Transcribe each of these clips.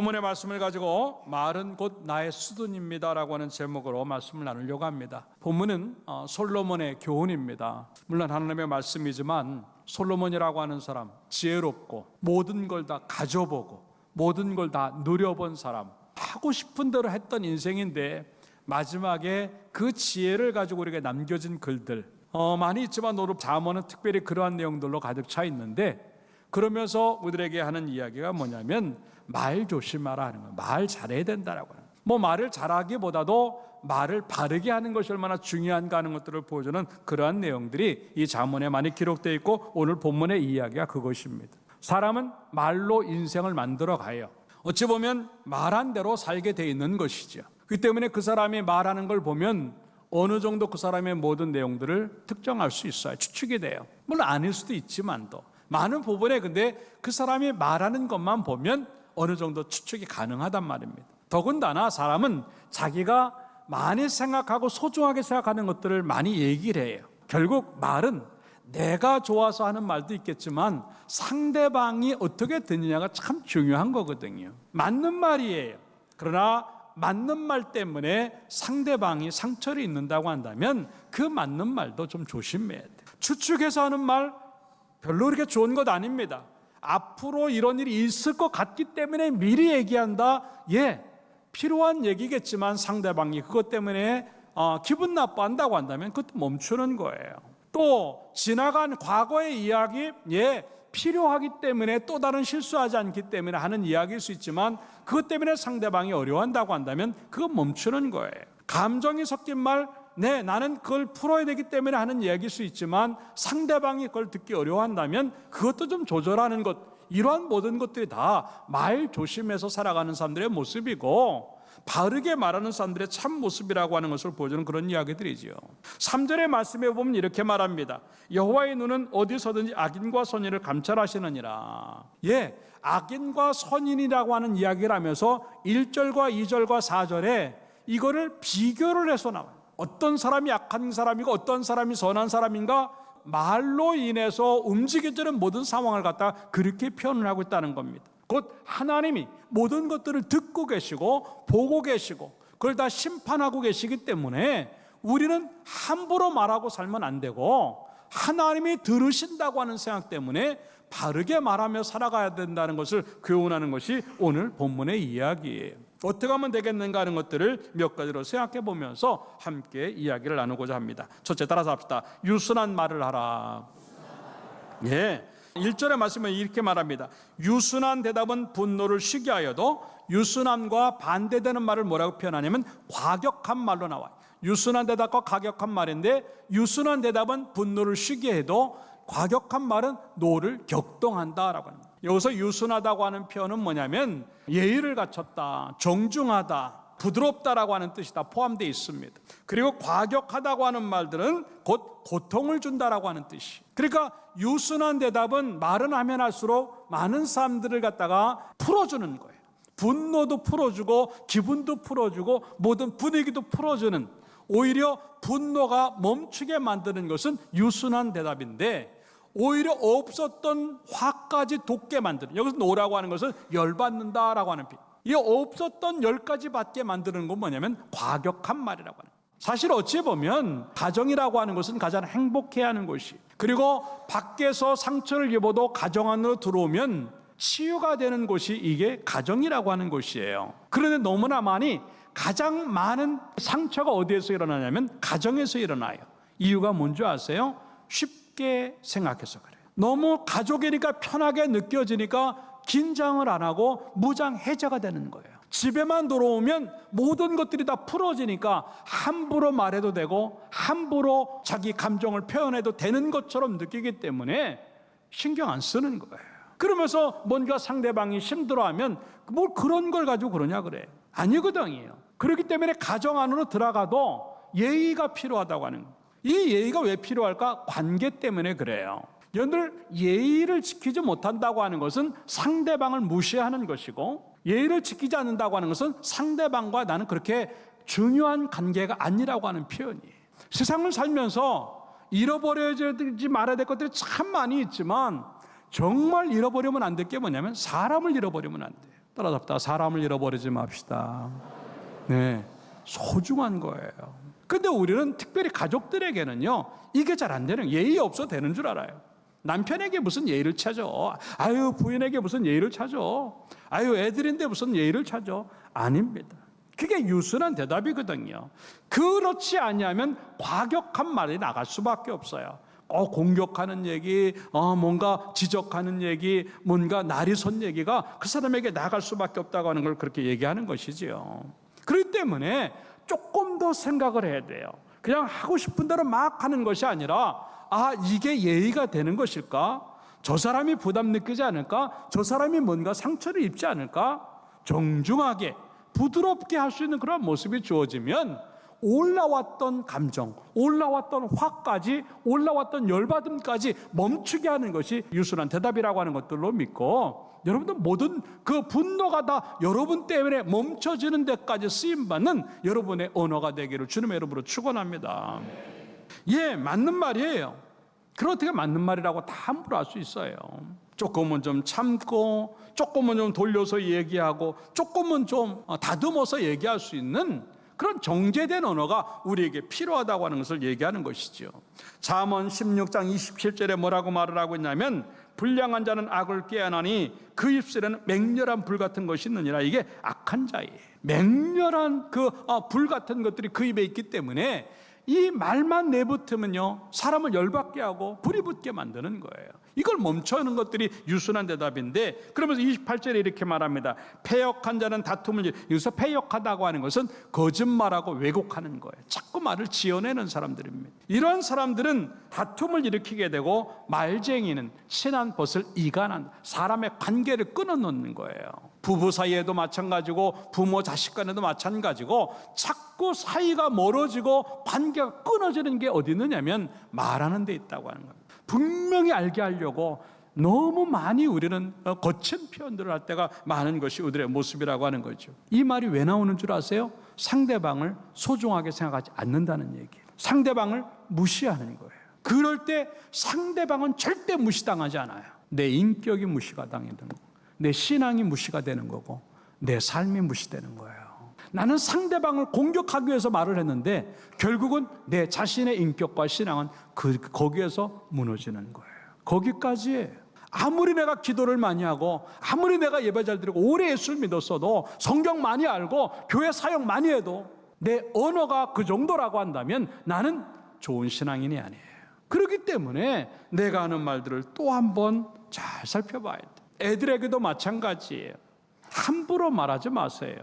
본문의 말씀을 가지고 말은 곧 나의 수둔입니다 라고 하는 제목으로 말씀을 나누려고 합니다. 본문은 솔로몬의 교훈입니다. 물론 하나님의 말씀이지만 솔로몬이라고 하는 사람, 지혜롭고 모든 걸 다 가져보고 모든 걸 다 누려본 사람, 하고 싶은 대로 했던 인생인데 마지막에 그 지혜를 가지고 우리에게 남겨진 글들 많이 있지만 오늘 잠언은 특별히 그러한 내용들로 가득 차 있는데, 그러면서 우리에게 하는 이야기가 뭐냐면 말 조심하라 하는 거예요. 말 잘해야 된다라고 하는 거예요. 말을 잘하기보다도 말을 바르게 하는 것이 얼마나 중요한가 하는 것들을 보여주는 그러한 내용들이 이 잠언에 많이 기록되어 있고, 오늘 본문의 이야기가 그것입니다. 사람은 말로 인생을 만들어 가요. 어찌 보면 말한 대로 살게 돼 있는 것이죠. 그렇기 때문에 그 사람이 말하는 걸 보면 어느 정도 그 사람의 모든 내용들을 특정할 수 있어요. 추측이 돼요. 물론 아닐 수도 있지만도 많은 부분에 근데 그 사람이 말하는 것만 보면 어느 정도 추측이 가능하단 말입니다. 더군다나 사람은 자기가 많이 생각하고 소중하게 생각하는 것들을 많이 얘기를 해요. 결국 말은 내가 좋아서 하는 말도 있겠지만 상대방이 어떻게 듣느냐가 참 중요한 거거든요. 맞는 말이에요. 그러나 맞는 말 때문에 상대방이 상처를 입는다고 한다면 그 맞는 말도 좀 조심해야 돼요. 추측해서 하는 말 별로 그렇게 좋은 것 아닙니다. 앞으로 이런 일이 있을 것 같기 때문에 미리 얘기한다. 필요한 얘기겠지만 상대방이 그것 때문에 기분 나빠한다고 한다면 그것도 멈추는 거예요. 또 지나간 과거의 이야기, 필요하기 때문에 또 다른 실수하지 않기 때문에 하는 이야기일 수 있지만 그것 때문에 상대방이 어려워한다고 한다면 그건 멈추는 거예요. 감정이 섞인 말, 나는 그걸 풀어야 되기 때문에 하는 이야기일 수 있지만 상대방이 그걸 듣기 어려워한다면 그것도 좀 조절하는 것, 이러한 모든 것들이 다 말 조심해서 살아가는 사람들의 모습이고 바르게 말하는 사람들의 참 모습이라고 하는 것을 보여주는 그런 이야기들이지요. 3절의 말씀에 보면 이렇게 말합니다. 여호와의 눈은 어디서든지 악인과 선인을 감찰하시느니라. 악인과 선인이라고 하는 이야기를 하면서 1절과 2절과 4절에 이거를 비교를 해서 나와요. 어떤 사람이 악한 사람이고 어떤 사람이 선한 사람인가, 말로 인해서 움직여지는 모든 상황을 갖다가 그렇게 표현을 하고 있다는 겁니다. 곧 하나님이 모든 것들을 듣고 계시고 보고 계시고 그걸 다 심판하고 계시기 때문에 우리는 함부로 말하고 살면 안 되고 하나님이 들으신다고 하는 생각 때문에 바르게 말하며 살아가야 된다는 것을 교훈하는 것이 오늘 본문의 이야기예요. 어떻게 하면 되겠는가 하는 것들을 몇 가지로 생각해 보면서 함께 이야기를 나누고자 합니다. 첫째, 따라서 합시다. 유순한 말을 하라. 1절의 말씀은 이렇게 말합니다. 유순한 대답은 분노를 쉬게 하여도 유순함과 반대되는 말을 뭐라고 표현하냐면 과격한 말로 나와요. 유순한 대답과 과격한 말인데, 유순한 대답은 분노를 쉬게 해도 과격한 말은 노를 격동한다라고 합니다. 여기서 유순하다고 하는 표현은 뭐냐면 예의를 갖췄다, 정중하다, 부드럽다라고 하는 뜻이 다 포함되어 있습니다. 그리고 과격하다고 하는 말들은 곧 고통을 준다라고 하는 뜻이. 그러니까 유순한 대답은 말은 하면 할수록 많은 사람들을 갖다가 풀어주는 거예요. 분노도 풀어주고 기분도 풀어주고 모든 분위기도 풀어주는, 오히려 분노가 멈추게 만드는 것은 유순한 대답인데, 오히려 없었던 화까지 돋게 만드는, 여기서 노라고 하는 것은 열받는다라고 하는 표현. 이 없었던 열까지 받게 만드는 건 뭐냐면 과격한 말이라고 하는 거예요. 사실 어찌 보면 가정이라고 하는 것은 가장 행복해야 하는 곳이, 그리고 밖에서 상처를 입어도 가정 안으로 들어오면 치유가 되는 곳이 이게 가정이라고 하는 곳이에요. 그런데 너무나 많이 가장 많은 상처가 어디에서 일어나냐면 가정에서 일어나요. 이유가 뭔지 아세요? 쉽게 생각해서 그래요. 너무 가족이니까 편하게 느껴지니까 긴장을 안 하고 무장해제가 되는 거예요. 집에만 들어오면 모든 것들이 다 풀어지니까 함부로 말해도 되고 함부로 자기 감정을 표현해도 되는 것처럼 느끼기 때문에 신경 안 쓰는 거예요. 그러면서 뭔가 상대방이 힘들어하면 뭘 그런 걸 가지고 그러냐 그래. 아니거든요. 그렇기 때문에 가정 안으로 들어가도 예의가 필요하다고 하는 거예요. 이 예의가 왜 필요할까? 관계 때문에 그래요. 여러분들, 예의를 지키지 못한다고 하는 것은 상대방을 무시하는 것이고, 예의를 지키지 않는다고 하는 것은 상대방과 나는 그렇게 중요한 관계가 아니라고 하는 표현이에요. 세상을 살면서 잃어버려지지 말아야 될 것들이 참 많이 있지만 정말 잃어버리면 안 될 게 뭐냐면 사람을 잃어버리면 안 돼요. 따라잡다. 사람을 잃어버리지 맙시다. 네, 소중한 거예요. 근데 우리는 특별히 가족들에게는요, 이게 잘 안 되는, 예의 없어 되는 줄 알아요. 남편에게 무슨 예의를 찾아? 아유, 부인에게 무슨 예의를 찾아? 아유, 애들인데 무슨 예의를 찾아? 아닙니다. 그게 유순한 대답이거든요. 그렇지 아니하면 과격한 말이 나갈 수밖에 없어요. 공격하는 얘기, 뭔가 지적하는 얘기, 뭔가 날이 선 얘기가 그 사람에게 나갈 수밖에 없다고 하는 걸 그렇게 얘기하는 것이지요. 그렇기 때문에 조금 더 생각을 해야 돼요. 그냥 하고 싶은 대로 막 하는 것이 아니라, 이게 예의가 되는 것일까? 저 사람이 부담 느끼지 않을까? 저 사람이 뭔가 상처를 입지 않을까? 정중하게 부드럽게 할 수 있는 그런 모습이 주어지면 올라왔던 감정, 올라왔던 화까지, 올라왔던 열받음까지 멈추게 하는 것이 유순한 대답이라고 하는 것들로 믿고, 여러분들 모든 그 분노가 다 여러분 때문에 멈춰지는 데까지 쓰임받는 여러분의 언어가 되기를 주님의 이름으로 축원합니다. 예, 맞는 말이에요. 그럼 어떻게 맞는 말이라고 다 함부로 할 수 있어요? 조금은 좀 참고, 조금은 좀 돌려서 얘기하고, 조금은 좀 다듬어서 얘기할 수 있는 그런 정제된 언어가 우리에게 필요하다고 하는 것을 얘기하는 것이죠. 잠언 16장 27절에 뭐라고 말을 하고 있냐면, 불량한 자는 악을 꾀하나니 그 입술에는 맹렬한 불 같은 것이 있느니라. 이게 악한 자예요. 맹렬한 그 불 같은 것들이 그 입에 있기 때문에 이 말만 내붙으면요, 사람을 열받게 하고 불이 붙게 만드는 거예요. 이걸 멈춰는 것들이 유순한 대답인데, 그러면서 28절에 이렇게 말합니다. 패역한 자는 다툼을, 여기서 패역하다고 하는 것은 거짓말하고 왜곡하는 거예요. 자꾸 말을 지어내는 사람들입니다. 이런 사람들은 다툼을 일으키게 되고, 말쟁이는 친한 벗을 이간한, 사람의 관계를 끊어놓는 거예요. 부부 사이에도 마찬가지고, 부모 자식 간에도 마찬가지고, 자꾸 사이가 멀어지고 관계가 끊어지는 게 어디 있느냐면 말하는 데 있다고 하는 겁니다. 분명히 알게 하려고 너무 많이 우리는 거친 표현들을 할 때가 많은 것이 우리의 모습이라고 하는 거죠. 이 말이 왜 나오는 줄 아세요? 상대방을 소중하게 생각하지 않는다는 얘기예요. 상대방을 무시하는 거예요. 그럴 때 상대방은 절대 무시당하지 않아요. 내 인격이 무시가 당하는 거고, 내 신앙이 무시가 되는 거고, 내 삶이 무시되는 거예요. 나는 상대방을 공격하기 위해서 말을 했는데 결국은 내 자신의 인격과 신앙은 거기에서 무너지는 거예요. 거기까지예요. 아무리 내가 기도를 많이 하고, 아무리 내가 예배 잘 드리고, 오래 예수를 믿었어도, 성경 많이 알고, 교회 사역 많이 해도 내 언어가 그 정도라고 한다면 나는 좋은 신앙인이 아니에요. 그렇기 때문에 내가 하는 말들을 또 한 번 잘 살펴봐야 돼요. 애들에게도 마찬가지예요. 함부로 말하지 마세요.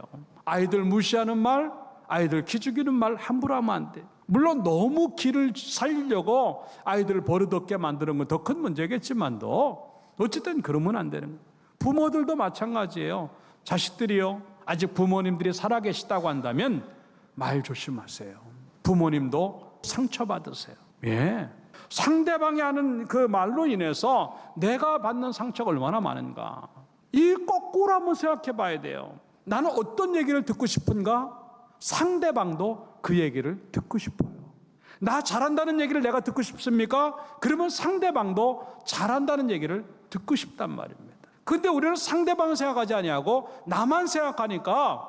아이들 무시하는 말, 아이들 기죽이는 말 함부로 하면 안 돼. 물론 너무 기를 살리려고 아이들을 버릇없게 만드는 건 더 큰 문제겠지만도 어쨌든 그러면 안 되는 거예요. 부모들도 마찬가지예요. 자식들이요, 아직 부모님들이 살아계시다고 한다면 말 조심하세요. 부모님도 상처받으세요. 예. 상대방이 하는 그 말로 인해서 내가 받는 상처가 얼마나 많은가. 이 거꾸로 한번 생각해 봐야 돼요. 나는 어떤 얘기를 듣고 싶은가? 상대방도 그 얘기를 듣고 싶어요. 나 잘한다는 얘기를 내가 듣고 싶습니까? 그러면 상대방도 잘한다는 얘기를 듣고 싶단 말입니다. 근데 우리는 상대방을 생각하지 아니하고 나만 생각하니까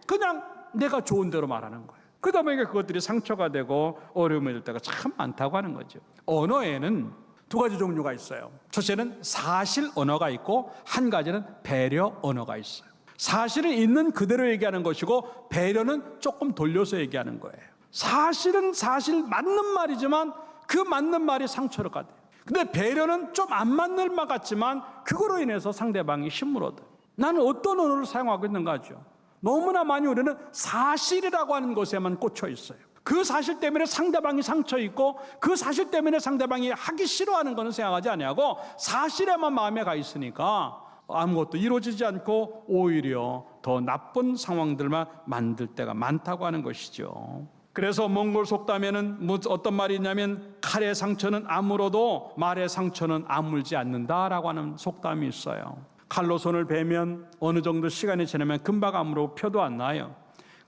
그냥 내가 좋은 대로 말하는 거예요. 그러다 보니까 그것들이 상처가 되고 어려움이 될 때가 참 많다고 하는 거죠. 언어에는 두 가지 종류가 있어요. 첫째는 사실 언어가 있고, 한 가지는 배려 언어가 있어요. 사실은 있는 그대로 얘기하는 것이고, 배려는 조금 돌려서 얘기하는 거예요. 사실은 사실 맞는 말이지만 그 맞는 말이 상처를 가요. 근데 배려는 좀 안 맞는 말 같지만 그거로 인해서 상대방이 힘을 얻어요. 나는 어떤 언어를 사용하고 있는가 하죠. 너무나 많이 우리는 사실이라고 하는 것에만 꽂혀 있어요. 그 사실 때문에 상대방이 상처 있고, 그 사실 때문에 상대방이 하기 싫어하는 것은 생각하지 아니하고 사실에만 마음에 가 있으니까 아무것도 이루어지지 않고 오히려 더 나쁜 상황들만 만들 때가 많다고 하는 것이죠. 그래서 몽골 속담에는 어떤 말이 있냐면, 칼의 상처는 아물어도 말의 상처는 아물지 않는다라고 하는 속담이 있어요. 칼로 손을 베면 어느 정도 시간이 지나면 금방 아무로 표도 안 나요.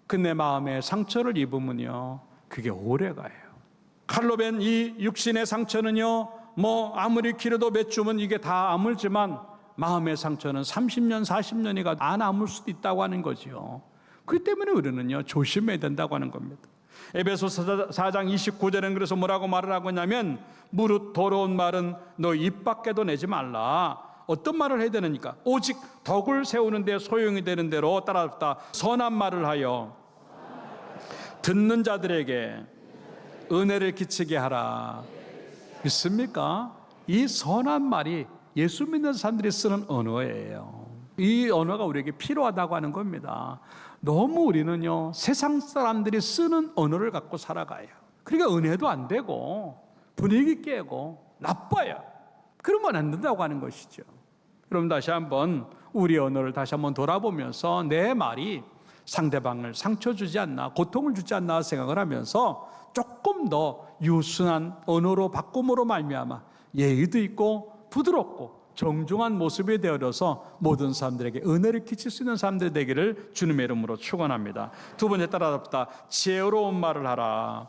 근데 마음에 상처를 입으면요, 그게 오래 가요. 칼로 벤 이 육신의 상처는요, 아무리 길어도 몇 주면 이게 다 아물지만 마음의 상처는 30년, 40년이 가도 안 아물 수도 있다고 하는 거죠. 그렇기 때문에 우리는요, 조심해야 된다고 하는 겁니다. 에베소서 4장 29절에는 그래서 뭐라고 말을 하고 있냐면, 무릇 더러운 말은 너 입 밖에도 내지 말라. 어떤 말을 해야 되느니까? 오직 덕을 세우는 데 소용이 되는 대로 따라잡다. 선한 말을 하여 듣는 자들에게 은혜를 끼치게 하라. 믿습니까? 이 선한 말이 예수 믿는 사람들이 쓰는 언어예요. 이 언어가 우리에게 필요하다고 하는 겁니다. 너무 우리는요, 세상 사람들이 쓰는 언어를 갖고 살아가요. 그러니까 은혜도 안 되고 분위기 깨고 나빠요. 그러면 안 된다고 하는 것이죠. 그럼 다시 한번 우리 언어를 다시 한번 돌아보면서 내 말이 상대방을 상처 주지 않나, 고통을 주지 않나 생각을 하면서 조금 더 유순한 언어로 바꿈으로 말미암아 예의도 있고 부드럽고 정중한 모습이 되어서 모든 사람들에게 은혜를 끼칠 수 있는 사람들이 되기를 주님의 이름으로 축원합니다. 두 번째 따라잡다. 지혜로운 말을 하라.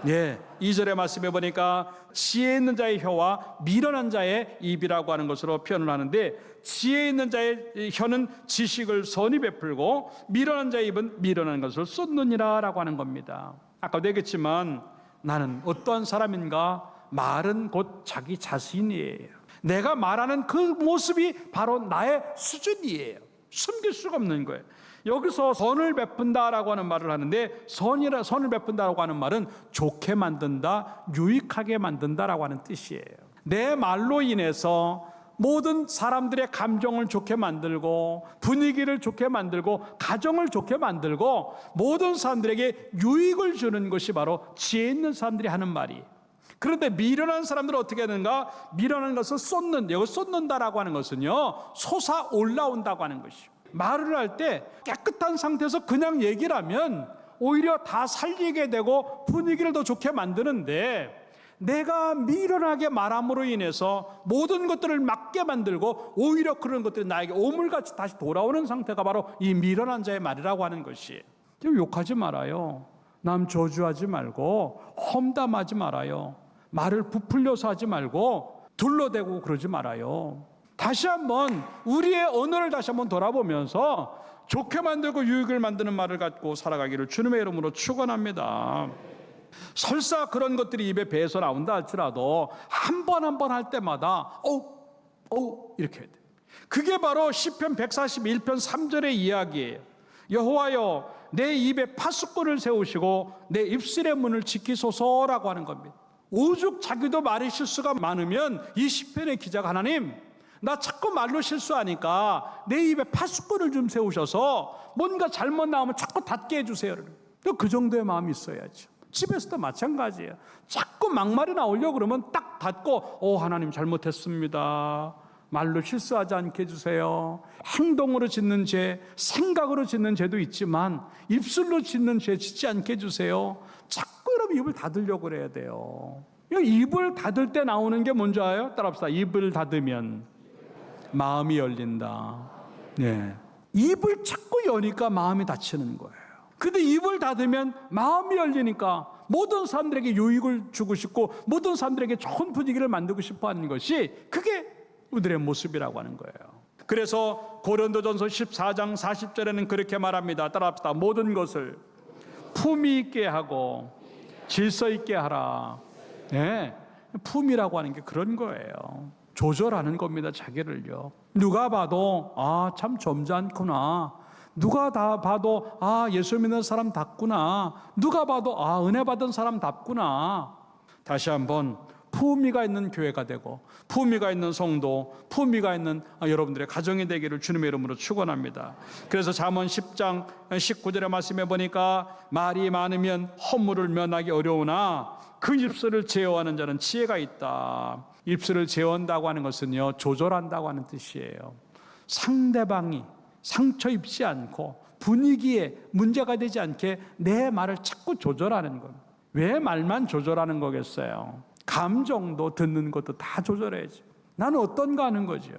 예, 2절의 말씀에 보니까 지혜 있는 자의 혀와 미련한 자의 입이라고 하는 것으로 표현을 하는데, 지혜 있는 자의 혀는 지식을 선히 베풀고 미련한 자의 입은 미련한 것을 쏟느니라 라고 하는 겁니다. 아까도 얘기했지만 나는 어떠한 사람인가? 말은 곧 자기 자신이에요. 내가 말하는 그 모습이 바로 나의 수준이에요. 숨길 수가 없는 거예요. 여기서 선을 베푼다라고 하는 말을 하는데, 선을 베푼다라고 하는 말은 좋게 만든다, 유익하게 만든다라고 하는 뜻이에요. 내 말로 인해서 모든 사람들의 감정을 좋게 만들고 분위기를 좋게 만들고 가정을 좋게 만들고 모든 사람들에게 유익을 주는 것이 바로 지혜 있는 사람들이 하는 말이에요. 그런데 미련한 사람들은 어떻게 하는가? 미련한 것을 여기 쏟는다라고 하는 것은요, 솟아 올라온다고 하는 것이죠. 말을 할 때 깨끗한 상태에서 그냥 얘기를 하면 오히려 다 살리게 되고 분위기를 더 좋게 만드는데, 내가 미련하게 말함으로 인해서 모든 것들을 막게 만들고 오히려 그런 것들이 나에게 오물같이 다시 돌아오는 상태가 바로 이 미련한 자의 말이라고 하는 것이에요. 욕하지 말아요. 남 저주하지 말고 험담하지 말아요. 말을 부풀려서 하지 말고 둘러대고 그러지 말아요. 다시 한번 우리의 언어를 다시 한번 돌아보면서 좋게 만들고 유익을 만드는 말을 갖고 살아가기를 주님의 이름으로 축원합니다. 설사 그런 것들이 입에 배에서 나온다 할지라도 한 번 한 번 할 때마다 이렇게 해야 돼. 그게 바로 시편 141편 3절의 이야기예요. 여호와여, 내 입에 파수꾼을 세우시고 내 입술의 문을 지키소서라고 하는 겁니다. 오죽 자기도 말의 실수가 많으면 이 시편의 기자가, 하나님, 나 자꾸 말로 실수하니까 내 입에 파수꾼을 좀 세우셔서 뭔가 잘못 나오면 자꾸 닫게 해주세요. 그 정도의 마음이 있어야죠. 집에서도 마찬가지예요. 자꾸 막말이 나오려고 그러면 딱 닫고, 하나님 잘못했습니다. 말로 실수하지 않게 해주세요. 행동으로 짓는 죄, 생각으로 짓는 죄도 있지만 입술로 짓는 죄 짓지 않게 해주세요. 자꾸 여러분 입을 닫으려고 그래야 돼요. 입을 닫을 때 나오는 게 뭔지 알아요? 따라합시다. 입을 닫으면 마음이 열린다. 네. 입을 자꾸 여니까 마음이 닫히는 거예요. 근데 입을 닫으면 마음이 열리니까 모든 사람들에게 유익을 주고 싶고 모든 사람들에게 좋은 분위기를 만들고 싶어 하는 것이, 그게 우리들의 모습이라고 하는 거예요. 그래서 고린도전서 14장 40절에는 그렇게 말합니다. 따라합시다. 모든 것을 품위 있게 하고 질서 있게 하라. 네. 품이라고 하는 게 그런 거예요. 조절하는 겁니다. 자기를요. 누가 봐도 참 점잖구나. 누가 다 봐도 예수 믿는 사람답구나. 누가 봐도 은혜 받은 사람답구나. 다시 한번 품위가 있는 교회가 되고 품위가 있는 성도, 품위가 있는 여러분들의 가정이 되기를 주님의 이름으로 축원합니다. 그래서 잠언 10장 19절의 말씀에 보니까 말이 많으면 허물을 면하기 어려우나 그 입술을 제어하는 자는 지혜가 있다. 입술을 제어한다고 하는 것은요, 조절한다고 하는 뜻이에요. 상대방이 상처 입지 않고 분위기에 문제가 되지 않게 내 말을 자꾸 조절하는 겁니다. 왜 말만 조절하는 거겠어요? 감정도 듣는 것도 다 조절해야지. 나는 어떤가 하는 거죠.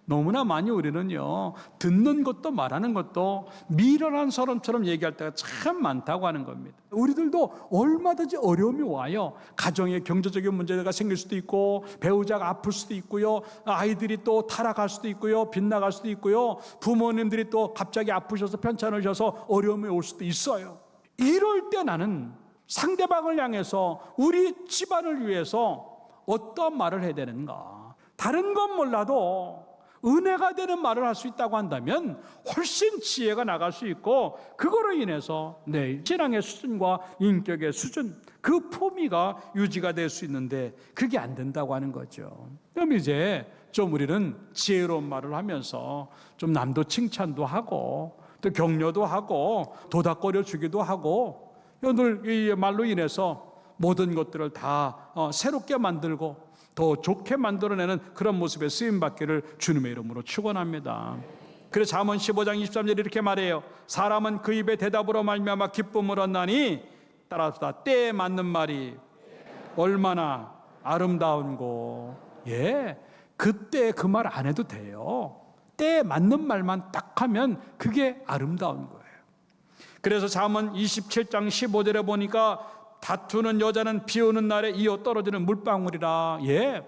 너무나 많이 우리는요, 듣는 것도 말하는 것도 미련한 사람처럼 얘기할 때가 참 많다고 하는 겁니다. 우리들도 얼마든지 어려움이 와요. 가정에 경제적인 문제가 생길 수도 있고, 배우자가 아플 수도 있고요, 아이들이 또 타락할 수도 있고요, 빗나갈 수도 있고요, 부모님들이 또 갑자기 아프셔서 편찮으셔서 어려움이 올 수도 있어요. 이럴 때 나는 상대방을 향해서 우리 집안을 위해서 어떤 말을 해야 되는가? 다른 건 몰라도 은혜가 되는 말을 할 수 있다고 한다면 훨씬 지혜가 나갈 수 있고, 그거로 인해서 내 신앙의 수준과 인격의 수준, 그 품위가 유지가 될 수 있는데 그게 안 된다고 하는 거죠. 그럼 이제 좀 우리는 지혜로운 말을 하면서 좀 남도 칭찬도 하고 또 격려도 하고 도닥거려 주기도 하고, 오늘 이 말로 인해서 모든 것들을 다 새롭게 만들고 더 좋게 만들어내는 그런 모습에 쓰임받기를 주님의 이름으로 축원합니다. 그래서 잠언 15장 23절 이렇게 말해요. 사람은 그 입의 대답으로 말미암아 기쁨을 얻나니, 따라서 때에 맞는 말이 얼마나 아름다운고. 예, 그때 그 말 안 해도 돼요. 때에 맞는 말만 딱 하면 그게 아름다운 거예요. 그래서 잠언 27장 15절에 보니까 다투는 여자는 비 오는 날에 이어 떨어지는 물방울이라. 예,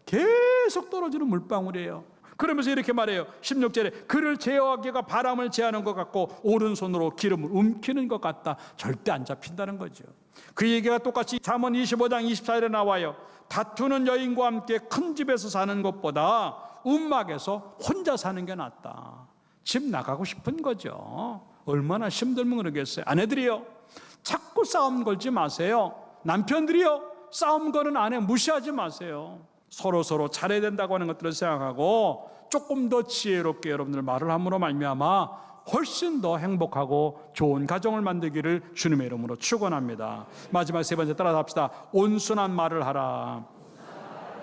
계속 떨어지는 물방울이에요. 그러면서 이렇게 말해요. 16절에 그를 제어하기가 바람을 제하는 것 같고 오른손으로 기름을 움키는 것 같다. 절대 안 잡힌다는 거죠. 그 얘기가 똑같이 잠언 25장 24절에 나와요. 다투는 여인과 함께 큰 집에서 사는 것보다 움막에서 혼자 사는 게 낫다. 집 나가고 싶은 거죠. 얼마나 힘들면 그러겠어요. 아내들이요, 자꾸 싸움 걸지 마세요. 남편들이요, 싸움 거는 아내 무시하지 마세요. 서로 잘해야 된다고 하는 것들을 생각하고 조금 더 지혜롭게 여러분들 말을 함으로 말미암아 훨씬 더 행복하고 좋은 가정을 만들기를 주님의 이름으로 축원합니다. 마지막 세 번째 따라서 합시다. 온순한 말을 하라.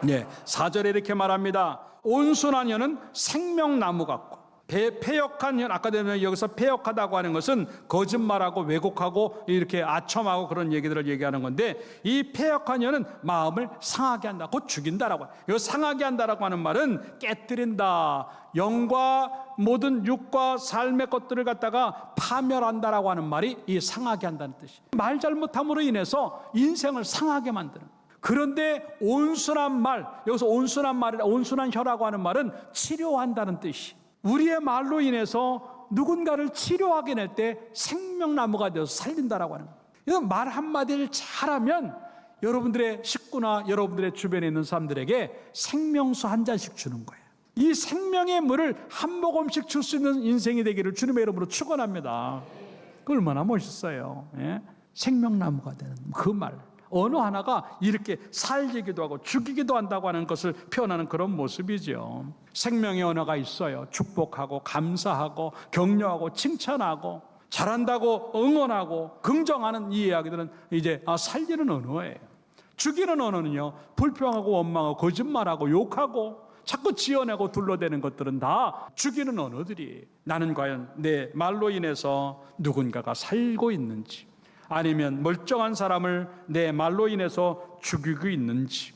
네, 4절에 이렇게 말합니다. 온순한 혀는 생명나무 같고, 패역한 혀, 아까 되면 여기서 패역하다고 하는 것은 거짓말하고 왜곡하고 이렇게 아첨하고 그런 얘기들을 얘기하는 건데, 이 패역한 혀는 마음을 상하게 한다, 곧 죽인다라고. 이 상하게 한다라고 하는 말은 깨뜨린다, 영과 모든 육과 삶의 것들을 갖다가 파멸한다라고 하는 말이 이 상하게 한다는 뜻이에요. 말 잘못함으로 인해서 인생을 상하게 만드는. 그런데 온순한 말, 여기서 온순한 말이라, 온순한 혀라고 하는 말은 치료한다는 뜻이. 우리의 말로 인해서 누군가를 치료하게 낼 때 생명나무가 되어서 살린다라고 하는 거예요. 말 한마디를 잘하면 여러분들의 식구나 여러분들의 주변에 있는 사람들에게 생명수 한 잔씩 주는 거예요. 이 생명의 물을 한 모금씩 줄 수 있는 인생이 되기를 주님의 이름으로 축원합니다. 그 얼마나 멋있어요. 예? 생명나무가 되는 그 말. 어느 하나가 이렇게 살리기도 하고 죽이기도 한다고 하는 것을 표현하는 그런 모습이죠. 생명의 언어가 있어요. 축복하고 감사하고 격려하고 칭찬하고 잘한다고 응원하고 긍정하는 이 이야기들은 이제 살리는 언어예요. 죽이는 언어는요, 불평하고 원망하고 거짓말하고 욕하고 자꾸 지어내고 둘러대는 것들은 다 죽이는 언어들이에요. 나는 과연 내 말로 인해서 누군가가 살고 있는지, 아니면 멀쩡한 사람을 내 말로 인해서 죽이고 있는지.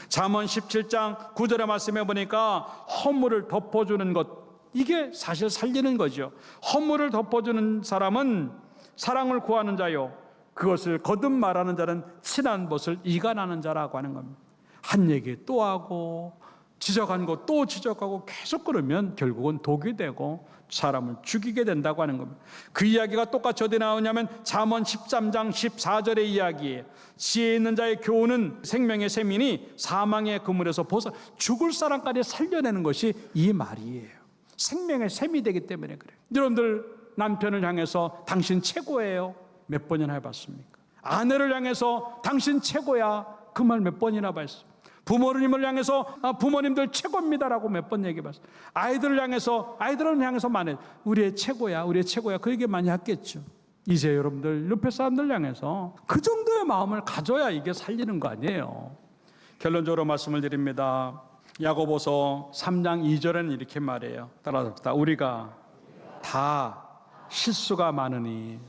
잠언 17장 9절의 말씀에 보니까 허물을 덮어주는 것, 이게 사실 살리는 거죠. 허물을 덮어주는 사람은 사랑을 구하는 자요, 그것을 거듭 말하는 자는 친한 것을 이간하는 자라고 하는 겁니다. 한 얘기 또 하고 지적한 것 또 지적하고 계속 그러면 결국은 독이 되고 사람을 죽이게 된다고 하는 겁니다. 그 이야기가 똑같이 어디 나오냐면 잠언 13장 14절의 이야기예요. 지혜 있는 자의 교훈은 생명의 샘이니 사망의 그물에서 벗어 죽을 사람까지 살려내는 것이 이 말이에요. 생명의 샘이 되기 때문에 그래요. 여러분들 남편을 향해서 당신 최고예요, 몇 번이나 해봤습니까? 아내를 향해서 당신 최고야, 그 말 몇 번이나 봤습니까? 부모님을 향해서 부모님들 최고입니다라고 몇 번 얘기해봤어요. 아이들을 향해서만 해, 우리의 최고야, 우리의 최고야, 그 얘기 많이 했겠죠. 이제 여러분들 옆에 사람들 향해서 그 정도의 마음을 가져야 이게 살리는 거 아니에요. 결론적으로 말씀을 드립니다. 야고보서 3장 2절에는 이렇게 말해요. 따라서 우리가 다 실수가 많으니,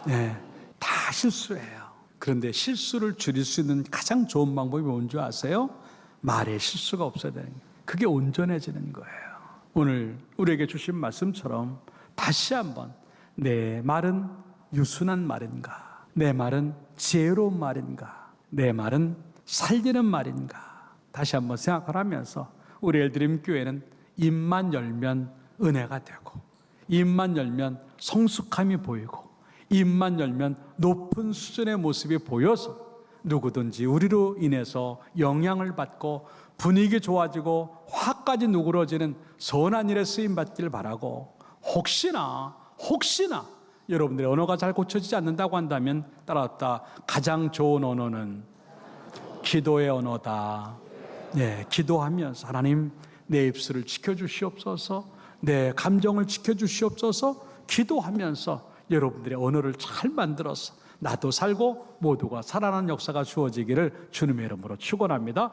네, 다 실수해요. 그런데 실수를 줄일 수 있는 가장 좋은 방법이 뭔지 아세요? 말에 실수가 없어야 되는 거예요. 그게 온전해지는 거예요. 오늘 우리에게 주신 말씀처럼 다시 한번 내 말은 유순한 말인가? 내 말은 지혜로운 말인가? 내 말은 살리는 말인가? 다시 한번 생각을 하면서 우리 엘드림 교회는 입만 열면 은혜가 되고, 입만 열면 성숙함이 보이고, 입만 열면 높은 수준의 모습이 보여서 누구든지 우리로 인해서 영향을 받고 분위기 좋아지고 화까지 누그러지는 선한 일에 쓰임받길 바라고, 혹시나 여러분들의 언어가 잘 고쳐지지 않는다고 한다면 따라왔다. 가장 좋은 언어는 기도의 언어다. 네, 기도하면서 하나님 내 입술을 지켜주시옵소서, 내 감정을 지켜주시옵소서 기도하면서 여러분들의 언어를 잘 만들어서 나도 살고 모두가 살아나는 역사가 주어지기를 주님의 이름으로 축원합니다.